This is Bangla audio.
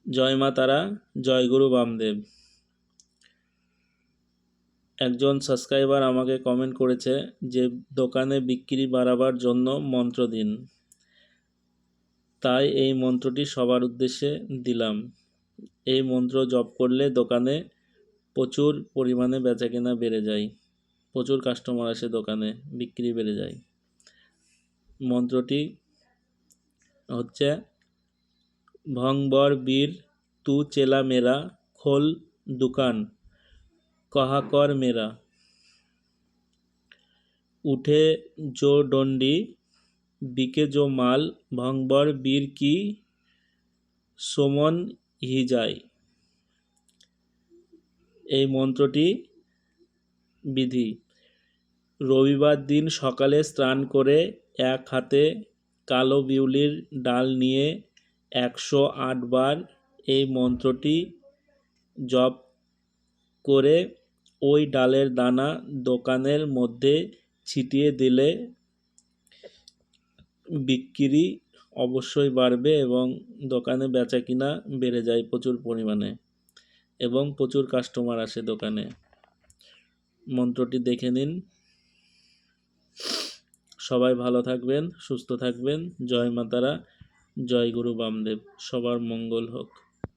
জয় মা তারা, জয় গুরু বামদেব। একজন সাবস্ক্রাইবার আমাকে কমেন্ট করেছে যে দোকানে বিক্রি বাড়াবার জন্য মন্ত্র দিন, তাই এই মন্ত্রটি সবার উদ্দেশ্যে দিলাম। এই মন্ত্র জপ করলে দোকানে প্রচুর পরিমাণে বেচাকেনা বেড়ে যায়, প্রচুর কাস্টমার আসে দোকানে, বিক্রি বেড়ে যায়। মন্ত্রটি হচ্ছে ভংবর বীর তু চেলা মেরা, খোল দুকান कहा कर मेरा, उठे जो डंडी बिके जो माल, भंगबर বীর কি সোমন হি যায়। এই মন্ত্রটি বিধি: রবিবার দিন সকালে স্নান করে এক হাতে কালো বিউলির ডাল নিয়ে 108 বার এই মন্ত্রটি জপ করে ওই ডালের দানা দোকানের মধ্যে ছিটিয়ে দিলে বিক্রি অবশ্যই বাড়বে এবং দোকানে বেচাকেনা বেড়ে যায় প্রচুর পরিমাণে এবং প্রচুর কাস্টমার আসে দোকানে। মন্ত্রটি দেখে নিন। সবাই ভালো থাকবেন, সুস্থ থাকবেন। জয় মা তারা, জয় গুরু বামদেব। সবার মঙ্গল হোক।